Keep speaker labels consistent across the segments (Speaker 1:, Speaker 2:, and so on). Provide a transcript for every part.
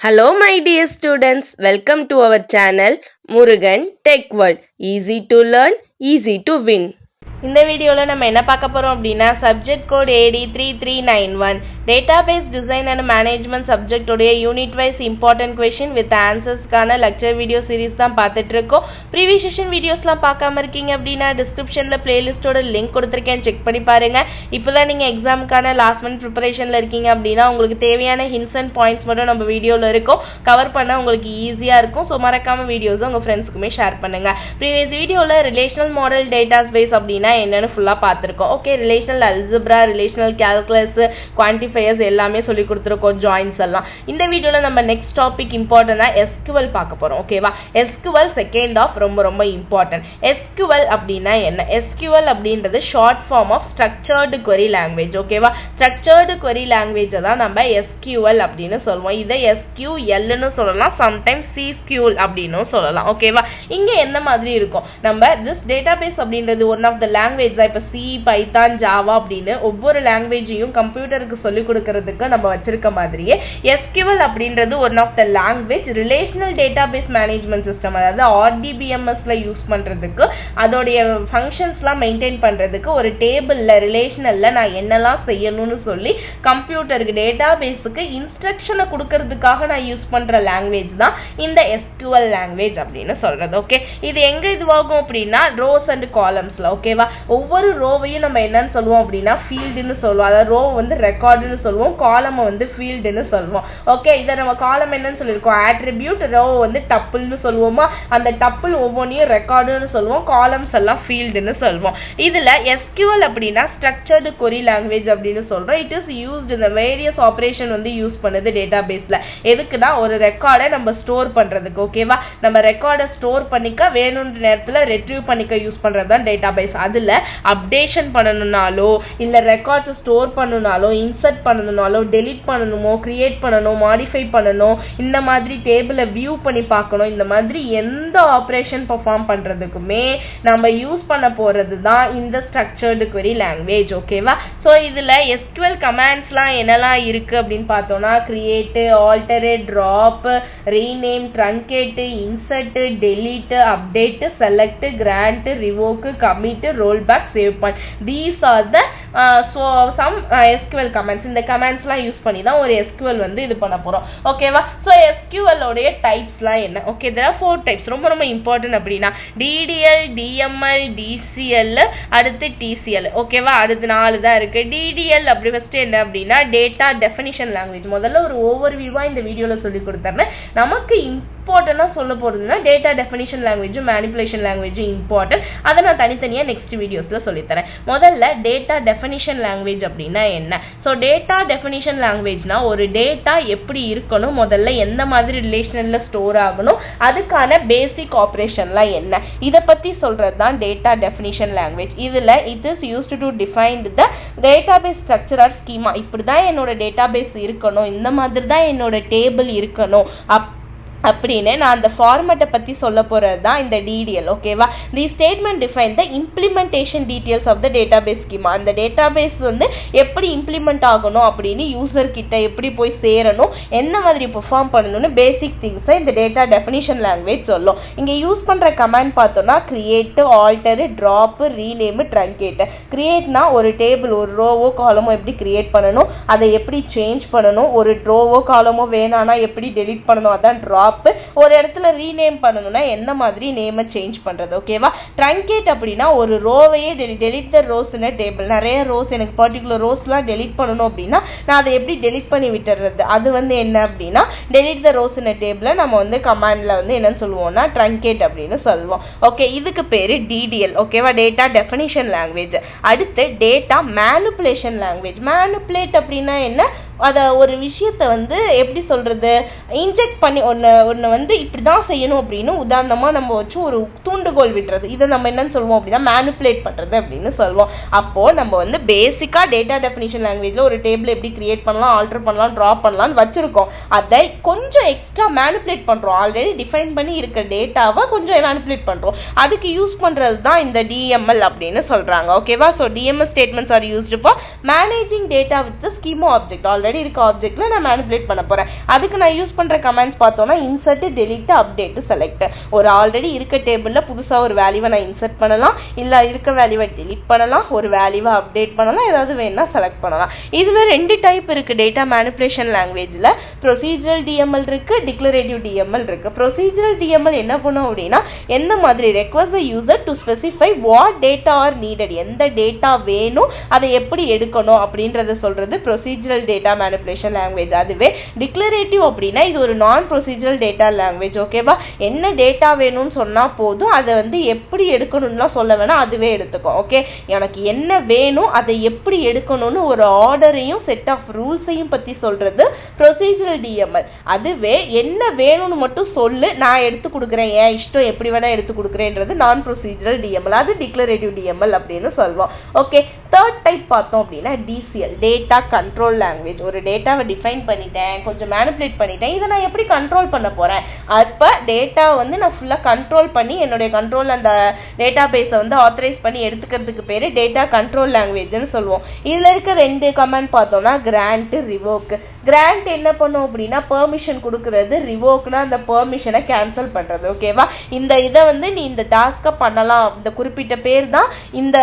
Speaker 1: Hello my dear students, welcome to our channel Murugan Tech World. Easy to learn, easy to win.
Speaker 2: இந்த வீடியோவில் நம்ம என்ன பார்க்க போகிறோம் அப்படின்னா subject code AD3391 database design and management சப்ஜெக்டோடைய unit wise important question with ஆன்சர்ஸ்க்கான lecture video series தான் பார்த்துட்டு இருக்கோம். ப்ரீவியஸ் செஷன் வீடியோஸ்லாம் பார்க்காம இருக்கீங்க அப்படின்னா டிஸ்கிரிப்ஷனில் பிளேலிஸ்ட்டோட லிங்க் கொடுத்துருக்கேன், செக் பண்ணி பாருங்க. இப்போ தான் நீங்கள் எக்ஸாமுக்கான லாஸ்ட் மினிட் ப்ரிப்பரேஷனில் இருக்கீங்க அப்படின்னா உங்களுக்கு தேவையான ஹிண்ட்ஸ் அண்ட் பாயிண்ட்ஸ் மட்டும் நம்ம வீடியோவில் இருக்கும், கவர் பண்ண உங்களுக்கு ஈஸியாக இருக்கும். ஸோ மறக்காம வீடியோஸை உங்கள் ஃப்ரெண்ட்ஸுக்குமே ஷேர் பண்ணுங்க. ப்ரீவியஸ் வீடியோவில் ரிலேஷனல் மாடல் டேட்டாபேஸ் அப்படின்னா என்னன்னு ஃபுல்லா பார்த்திருக்கோம். Okay, relational algebra, relational calculus, quantifiers எல்லாமே சொல்லி கொடுத்துருக்கோம், ஜாயின்ஸ் எல்லாம். இந்த வீடியோல நம்ம நெக்ஸ்ட் டாபிக் இம்பார்ட்டன்டா SQL பார்க்க போறோம். ஓகேவா? SQL செகண்ட் ஆஃப் ரொம்ப ரொம்ப இம்பார்ட்டன்ட். SQL அப்படின்னா என்ன? SQL அப்படின்றது short form of structured query language. ஓகேவா? ஸ்ட்ரக்சர்டு query லாங்குவேஜ் தான் நம்ம SQL அப்படின்னு சொல்லுவோம். இதை SQL ன்னு சொல்லலாம், சம்டைம்ஸ் CQL அப்படின்னு சொல்லலாம். ஓகேவா? இங்க என்ன மாதிரி இருக்கும்? நம்ம this database அப்படின்றது ஒன் ஆஃப் த லாங்குவேஜ் தான். இப்போ சி, பைத்தான், ஜாவா அப்படின்னு ஒவ்வொரு லாங்குவேஜையும் கம்ப்யூட்டருக்கு சொல்லிக் கொடுக்கறதுக்கு நம்ம வச்சிருக்க மாதிரியே SQL அப்படின்றது one of the language relational database management system, அதாவது RDBMSல யூஸ் பண்றதுக்கு, அதோடைய ஃபங்க்ஷன்ஸ்லாம் மெயின்டைன் பண்றதுக்கு, ஒரு டேபிள்ல ரிலேஷனல்ல நான் என்னெல்லாம் செய்யணும்னு சொல்லி கம்ப்யூட்டருக்கு டேட்டாபேஸுக்கு இன்ஸ்ட்ரக்ஷனை கொடுக்கறதுக்காக நான் யூஸ் பண்ற லாங்குவேஜ் தான் இந்த SQL லாங்குவேஜ் அப்படின்னு சொல்றது. ஓகே, இது எங்க இதுவாகும் அப்படின்னா ரோஸ் அண்ட் காலம்ஸ்ல. ஓகேவா? ஒவ்வொரு ரோவையும் நம்ம என்னன்னு சொல்லுவோம் அப்படின்னா ஃபீல்டுன்னு சொல்லுவோம். அதாவது ரோ வந்து ரெக்கார்டுன்னு சொல்லுவோம், காலம் வந்து ஃபீல்டுன்னு சொல்லுவோம். ஓகே, இதை நம்ம காலம் என்னன்னு சொல்லியிருக்கோம், ஆட்ரிபியூட். ரோ வந்து டப்புள்னு சொல்லுவோமா, அந்த டப்புள் ஒவ்வொன்றையும் ரெக்கார்டுன்னு சொல்லுவோம், காலம்ஸ் எல்லாம் ஃபீல்டுன்னு சொல்லுவோம். இதுல SQL அப்படின்னா ஸ்ட்ரக்சர்டு query லாங்குவேஜ் அப்படின்னு சொல்றோம். இட் இஸ் யூஸ்ட் இந்த வேரியஸ் ஆப்ரேஷன் வந்து யூஸ் பண்ணுது டேட்டாபேஸ்ல. எதுக்குன்னா ஒரு ரெக்கார்டை நம்ம ஸ்டோர் பண்றதுக்கு. ஓகேவா? நம்ம ரெக்கார்டை ஸ்டோர் பண்ணிக்க, வேணுன்ற நேரத்துல ரெட்ரீவ் பண்ணிக்க யூஸ் பண்றது தான் டேட்டாபேஸ். அதுல அப்டேஷன் பண்ணணும்னாலோ இல்ல ரெக்கார்ட்ஸ் ஸ்டோர் பண்ணணும்னாலோ, இன்சர்ட் பண்ணணும்னாலோ, டெலீட் பண்ணணுமோ, கிரியேட் பண்ணணும், மாடிஃபை பண்ணணும், இந்த மாதிரி டேபிளை வியூ பண்ணி பார்க்கணும், இந்த மாதிரி எந்த ஆப்ரேஷன் பெர்ஃபார்ம் பண்றதுக்குமே நம்ம யூஸ் பண்ண போறது தான் இந்த ஸ்ட்ரக்சர்டு query லாங்குவேஜ். ஓகேவா? ஸோ இதுல SQL கமாண்ட்ஸ்லாம் என்னெல்லாம் இருக்கு அப்படின்னு பார்த்தோம்னா create, alter, drop, rename, truncate, insert, delete, update, select, grant, revoke, commit, rollback, save point. These are the some SQL commands. இந்த கமாண்ட்ஸ்லாம் யூஸ் பண்ணி தான் ஒரு SQL வந்து இது பண்ண போறோம். ஓகேவா? ஸோ SQL உடைய டைப்ஸ்லாம் என்ன? Okay, there are 4 types. ரொம்ப ரொம்ப இம்பார்ட்டன்ட் அப்படின்னா DDL, DML, DCL, அடுத்து TCL. ஓகேவா? அடுத்து 4 தான் இருக்கு. DDL அப்படி ஃபர்ஸ்ட் என்ன அப்படின்னா டேட்டா டெஃபினிஷன் லாங்குவேஜ். முதல்ல ஒரு ஓவர்வியூவா இந்த வீடியோல சொல்லி கொடுத்தேன். நமக்கு இம்பார்ட்டன்டா சொல்ல போறதுன்னா data definition language, manipulation language important. அதை நான் தனித்தனியா நெக்ஸ்ட் வீடியோஸ்ல சொல்லித்தரேன். முதல்ல டேட்டா டெஃபினிஷன் லாங்குவேஜ் அப்படின்னா என்ன? ஸோ டேட்டா டெஃபினிஷன் லாங்குவேஜ்னா ஒரு டேட்டா எப்படி இருக்கணும், முதல்ல எந்த மாதிரி ரிலேஷனல்ல ஸ்டோர் ஆகணும், அதுக்கான பேசிக் ஆப்ரேஷன்லாம் என்ன, இதை பத்தி சொல்றது தான் டேட்டா டெஃபினிஷன் லாங்குவேஜ். இதுல it is used to define the database structure or schema. இப்படிதான் என்னோட டேட்டாபேஸ் இருக்கணும், இந்த மாதிரி தான் என்னோட டேபிள் இருக்கணும் அப்படின்னு நான் அந்த ஃபார்மேட்டை பத்தி சொல்ல போறது தான் இந்த DDL. ஓகேவா? The statement define the implementation details of the database schema. அந்த டேட்டாபேஸ் வந்து எப்படி இம்ப்ளிமெண்ட் ஆகணும் அப்படின்னு, யூசர் கிட்ட எப்படி போய் சேரணும், என்ன மாதிரி பெர்ஃபார்ம் பண்ணணும்னு பேசிக் திங்ஸை இந்த டேட்டா டெஃபினிஷன் லாங்குவேஜ் சொல்லும். இங்க யூஸ் பண்ற கமாண்ட் பார்த்தோம்னா create, alter, drop, rename, truncate. கிரியேட்னா ஒரு டேபிள், ஒரு ரோவோ காலமோ எப்படி கிரியேட் பண்ணணும், அதை எப்படி சேஞ்ச் பண்ணணும், ஒரு ரோவோ காலமோ வேணானா எப்படி டெலீட் பண்ணணும், அதான் ட்ராப். ஒரு இடத்துல ரீநேம் பண்ணணும்னா என்ன மாதிரி நேமை சேஞ்ச் பண்றது. ஓகேவா? ட்ரங்கேட் அப்படின்னா ஒரு ரோவையே delete the rows in table. நிறைய ரோஸ், எனக்கு பர்டிகுலர் ரோஸ்லாம் டெலிட் பண்ணணும் அப்படின்னா நான் அதை எப்படி டெலிட் பண்ணி விட்டுறது, அது வந்து என்ன அப்படின்னா டெலிட் த ரோஸ் இன் டேபிள நம்ம வந்து கமாண்ட்ல வந்து என்ன சொல்லுவோம்னா ட்ரங்கேட் அப்படின்னு சொல்லுவோம். ஓகே, இதுக்கு பேரு DDL. ஓகேவா? Data definition language. அடுத்து டேட்டா மேனிபுலேஷன் லாங்குவேஜ். மேனிபுலேட் அப்படின்னா என்ன? அத ஒரு விஷயத்தை வந்து எப்படி சொல்றது, இன்ஜெக்ட் பண்ணி ஒன்று வந்து வந்து இப்படி தான் செய்யணும் அப்படின்னு உதாரணமாக நம்ம வச்சு ஒரு தூண்டுகோல் விடுறது, இதை நம்ம என்னன்னு சொல்லுவோம் அப்படின்னா மேனிப்புலேட் பண்ணுறது அப்படின்னு சொல்லுவோம். அப்போது நம்ம வந்து பேசிக்காக டேட்டா டெஃபினிஷன் லாங்குவேஜில் ஒரு டேபிள் எப்படி கிரியேட் பண்ணலாம், ஆல்டர் பண்ணலாம், ட்ரா பண்ணலாம்னு வச்சுருக்கோம். அதை கொஞ்சம் எக்ஸ்ட்ரா மேனிப்புலேட் பண்ணுறோம். ஆல்ரெடி டிஃபைன் பண்ணி இருக்க டேட்டாவை கொஞ்சம் மேனிப்புலேட் பண்ணுறோம். அதுக்கு யூஸ் பண்ணுறது தான் இந்த டிஎம்எல் அப்படின்னு சொல்கிறாங்க. ஓகேவா? So DML statements are used for managing data with schema object. Already இருக்க ஆப்ஜெக்ட்ல நான் மேனிப்புலேட் பண்ண போகிறேன். அதுக்கு நான் யூஸ் பண்ணுற கமெண்ட்ஸ் பார்த்தோம்னா இன்சர்ட், டெலிட், அப்டேட், செலக்ட். ஒரு ஆல்ரெடி இருக்க டேபிளில் புதுசாக ஒரு வேல்யூவை நான் இன்சர்ட் பண்ணலாம், இல்லை இருக்க வேல்யூவை டெலிட் பண்ணலாம், ஒரு வேல்யூவை அப்டேட் பண்ணலாம், ஏதாவது வேணும்னா செலக்ட் பண்ணலாம். இதில் 2 டைப் இருக்குது டேட்டா மேனிப்புலேஷன் லாங்குவேஜில். ப்ரொசீஜரல் டிஎம்எல் இருக்குது, டிக்ளரேட்டிவ் டிஎம்எல் இருக்குது. ப்ரொசீஜரல் டிஎம்எல் என்ன பண்ணும் அப்படின்னா எந்த மாதிரி request user to specify what data R needed, எந்த டேட்டா வேணும் அதை எப்படி எடுக்கணும் அப்படின்றத சொல்கிறது ப்ரொசீஜரல் டேட்டா மேனிப்புலேஷன் லாங்குவேஜ். அதுவே டிக்ளரேட்டிவ் அப்படின்னா இது ஒரு நான் ப்ரொசீஜரல் டேட்டா லாங்குவேஜ். ஓகேவா? என்ன டேட்டா வேணும்னு சொன்னால் போதும், அதை வந்து எப்படி எடுக்கணும்லாம் சொல்ல வேணாம், அதுவே எடுத்துக்கும். ஓகே, எனக்கு என்ன வேணும் அதை எப்படி எடுக்கணும்னு ஒரு ஆர்டரையும் செட் ஆஃப் ரூல்ஸையும் பற்றி சொல்கிறது ப்ரொசீஜரல் டிஎம்எல். அதுவே என்ன வேணும்னு மட்டும் சொல்லு, நான் எடுத்து கொடுக்குறேன், ஏன் இஷ்டம் எப்படி வேணா எடுத்து கொடுக்குறேன்றது நான் ப்ரொசீஜரல் டிஎம்எல். அது டிக்ளரேட்டிவ் டிஎம்எல் அப்படின்னு சொல்லுவோம். ஓகே, தேர்ட் டைப் பார்த்தோம் அப்படின்னா டிசிஎல், டேட்டா கண்ட்ரோல் லாங்குவேஜ். ஒரு டேட்டாவை டிஃபைன் பண்ணிட்டேன், கொஞ்சம் மேனிப்புலேட் பண்ணிட்டேன், இதை நான் எப்படி கண்ட்ரோல் பண்ண போகிறேன்? அப்போ டேட்டாவை வந்து நான் ஃபுல்லாக கண்ட்ரோல் பண்ணி என்னுடைய கண்ட்ரோல் அந்த டேட்டா பேஸை வந்து ஆத்தரைஸ் பண்ணி எடுத்துக்கிறதுக்கு பேர் டேட்டா கண்ட்ரோல் லாங்குவேஜ்னு சொல்லுவோம். இதில் இருக்க 2 கமெண்ட் பார்த்தோம்னா கிராண்ட், ரிவோக். கிராண்ட் என்ன பண்ணும் அப்படின்னா பெர்மிஷன் கொடுக்கறது, ரிவோக்னா அந்த பெர்மிஷனை கேன்சல் பண்ணுறது. ஓகேவா? இந்த இதை வந்து நீ இந்த டாஸ்க்கை பண்ணலாம், இந்த குறிப்பிட்ட பேர் தான் இந்த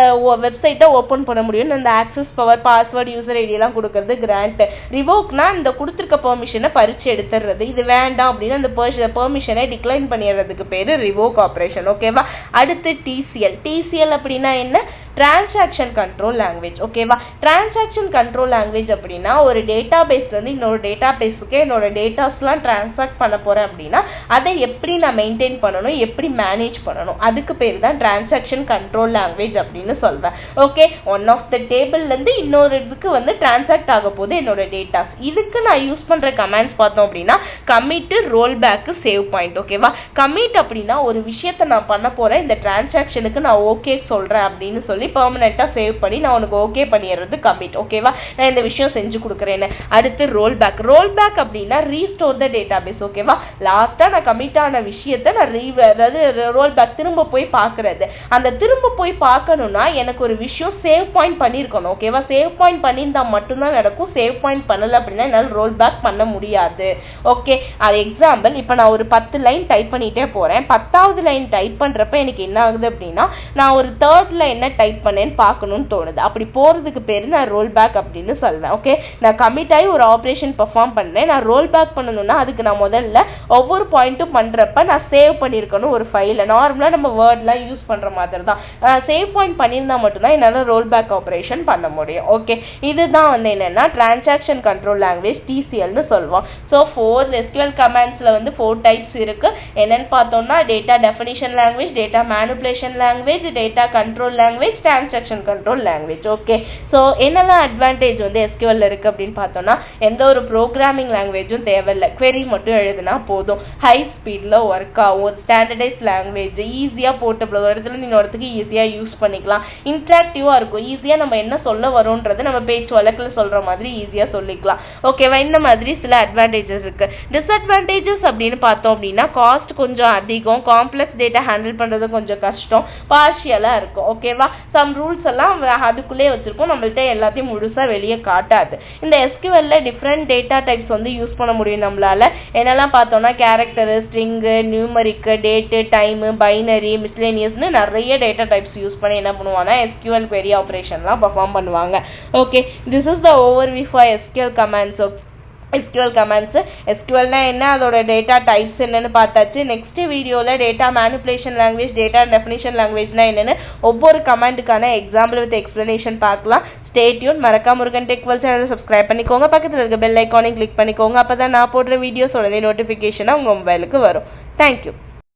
Speaker 2: வெப்சைட்டை ஓப்பன் பண்ண முடியும், இந்த ஆக்சஸ் பவர், பாஸ்வேர்டு, யூசர் ஐடியெல்லாம் கொடுக்கறது கிராண்ட். ரிவோக்னா இந்த கொடுத்துருக்க பெர்மிஷனை பறிச்சு எடுத்துடுறது, இது வேண்டாம் அப்படின்னா அந்த பெர்மிஷனை டிக்ளைன் பண்ணிடுறதுக்கு பேர் ரிவோக் ஆப்ரேஷன். ஓகேவா? அடுத்து டிசிஎல். டிசிஎல் அப்படின்னா என்ன? Transaction control language. ஓகேவா? டிரான்சாக்ஷன் கண்ட்ரோல் லாங்குவேஜ் அப்படின்னா ஒரு டேட்டா பேஸ்ல இருந்து இன்னொரு டேட்டா பேஸுக்கு என்னோட டேட்டாஸ்லாம் டிரான்சாக்ட் பண்ண போறேன் அப்படின்னா அதை எப்படி நான் மெயின்டைன் பண்ணணும், எப்படி மேனேஜ் பண்ணணும், அதுக்கு பேர் தான் டிரான்சாக்ஷன் கண்ட்ரோல் லாங்குவேஜ் அப்படின்னு சொல்றேன். ஓகே, ஒன் ஆஃப் த டேபிள்ல இருந்து இன்னொரு இதுக்கு வந்து டிரான்சாக்ட் ஆக போது என்னோட டேட்டாஸ். இதுக்கு நான் யூஸ் பண்ற கமெண்ட்ஸ் பார்த்தோம் அப்படின்னா commit, roll back, save point. ஓகேவா? கமிட் அப்படின்னா ஒரு விஷயத்தை நான் பண்ண போறேன், இந்த டிரான்சாக்ஷனுக்கு நான் ஓகே சொல்றேன் அப்படின்னு சொல்லி பெர்மனெண்டா சேவ் பண்ணி நான் உனக்கு ஓகே பண்ணிடுறது கமிட். ஓகேவா? நான் இந்த விஷயம் செஞ்சு கொடுக்குறேன்னு. அடுத்து ரோல் பேக். ரோல் பேக் அப்படின்னா ரீஸ்டோர் த டேட்டாபேஸ். ஓகேவா? லாஸ்டா நான் கமிட் ஆன விஷயத்தை நான் அதாவது ரோல் பேக் திரும்ப போய் பார்க்கறது. அந்த திரும்ப போய் பார்க்கணும்னா எனக்கு ஒரு விஷயம் சேவ் பாயிண்ட் பண்ணியிருக்கணும். ஓகேவா? சேவ் பாயிண்ட் பண்ணியிருந்தா மட்டும்தான் நடக்கும். சேவ் பாயிண்ட் பண்ணல அப்படின்னா என்னால் ரோல் பேக் பண்ண முடியாது. ஓகே, அது எக்ஸாம்பிள். இப்போ நான் ஒரு 10 லைன் டைப் பண்ணிட்டே போறேன். 10வது லைன் டைப் பண்றப்ப எனக்கு என்ன ஆகுது அப்படின்னா நான் ஒரு 3rd லைன் டைப் பண்ணேன்னு பார்க்கணும்னு தோணுது. அப்படி போறதுக்கு பேரு நான் ரோல் பேக் அப்படின்னு சொல்வேன். ஓகே, நான் கமிட் ஆகி ஒரு ஆப்ரேஷன் பெர்ஃபார்ம் பண்ணேன், நான் ரோல் பேக் பண்ணணும்னா அதுக்கு நான் முதல்ல ஒவ்வொரு பாயிண்ட்டும் பண்றப்ப நான் சேவ் பண்ணியிருக்கணும் ஒரு ஃபைல. நார்மலா நம்ம வேர்ட்லாம் யூஸ் பண்ற மாதிரி தான் சேவ் பாயிண்ட் பண்ணியிருந்தா மட்டும்தான் என்னால் ரோல் பேக் ஆப்ரேஷன் பண்ண முடியும். ஓகே, இதுதான் வந்து என்னன்னா டிரான்சாக்ஷன் கண்ட்ரோல் லாங்குவேஜ் டிசிஎல்னு சொல்லுவோம். ஸோ 4 எஸ்கியூஎல் கமாண்ட்ஸ்ல வந்து 4 டைப்ஸ் இருக்கு. என்னன்னு பார்த்தோம்னா data definition language, data manipulation language, data control language, transaction control language. Okay, so என்னெல்லாம் அட்வான்டேஜ் வந்து எஸ்கியூஎல் இருக்கு அப்படின்னு பார்த்தோம்னா எந்த ஒரு ப்ரோக்ராமிங் லாங்குவேஜும் தேவையில்லை, query மட்டும் எழுதுனா போதும். ஹை ஸ்பீட்ல ஒர்க் ஆகும், ஸ்டாண்டர்டைஸ் லாங்குவேஜ், ஈஸியா போர்ட்டபிள், ஒரு இடத்துல நீங்க ஒருத்துக்கு ஈஸியா யூஸ் பண்ணிக்கலாம், இன்ட்ராக்டிவா இருக்கும், ஈஸியா நம்ம என்ன சொல்ல வரோன்றது நம்ம பேச்சு வழக்கில் சொல்ற மாதிரி ஈஸியா சொல்லிக்கலாம். ஓகேவா? இந்த மாதிரி சில அட்வான்டேஜஸ் இருக்கு. டிஸ்அட்வான்டேஜஸ் அப்படின்னு பார்த்தோம் அப்படின்னா காஸ்ட் கொஞ்சம் அதிகம், காம்ப்ளெக்ஸ் டேட்டா ஹேண்டில் பண்றது கொஞ்சம் கஷ்டம், பார்ஷியலா இருக்கும். ஓகேவா? சம் ரூல்ஸ் எல்லாம் அதுக்குள்ளே வச்சிருக்கோம், நம்மள்ட்ட எல்லாத்தையும் முழுசா வெளியே காட்டாது. இந்த எஸ்கியூஎல்ல டிஃப்ரெண்ட் டேட்டா டைப்ஸ் வந்து யூஸ் பண்ண முடியும் நம்மளால. என்னெல்லாம் பார்த்தோம்னா character, string, numeric, date, time, binary, மிஸ்லேனியஸ்னு நிறைய டேட்டா டைப்ஸ் யூஸ் பண்ணி என்ன பண்ணுவாங்கன்னா எஸ்கியூஎல் query ஆப்ரேஷன்லாம் பெர்ஃபார்ம் பண்ணுவாங்க. Okay, this is the overview for SQL commands. SQL commands. SQLனா என்ன, அதோட டேட்டா டைப்ஸ் என்னன்னு பார்த்தாச்சு. நெக்ஸ்ட் வீடியோவில் data manipulation language, data definition லாங்குவேஜ்னா என்னன்னு ஒவ்வொரு கமாண்டுக்கான எக்ஸாம்பிள் வித் எக்ஸ்பிளனேஷன் பார்க்கலாம். Stay tuned. மறக்காம முருகன் டெக் வேர்ல்ட் சேனலை சப்ஸ்கிரைப் பண்ணிக்கோங்க, பக்கத்தில் இருக்க பெல் ஐக்கானையும் கிளிக் பண்ணிக்கோங்க. அப்போ தான் நான் போடுற வீடியோஸ் உடனே நோட்டிஃபிகேஷனாக உங்கள் மொபைலுக்கு வரும். தேங்க்யூ.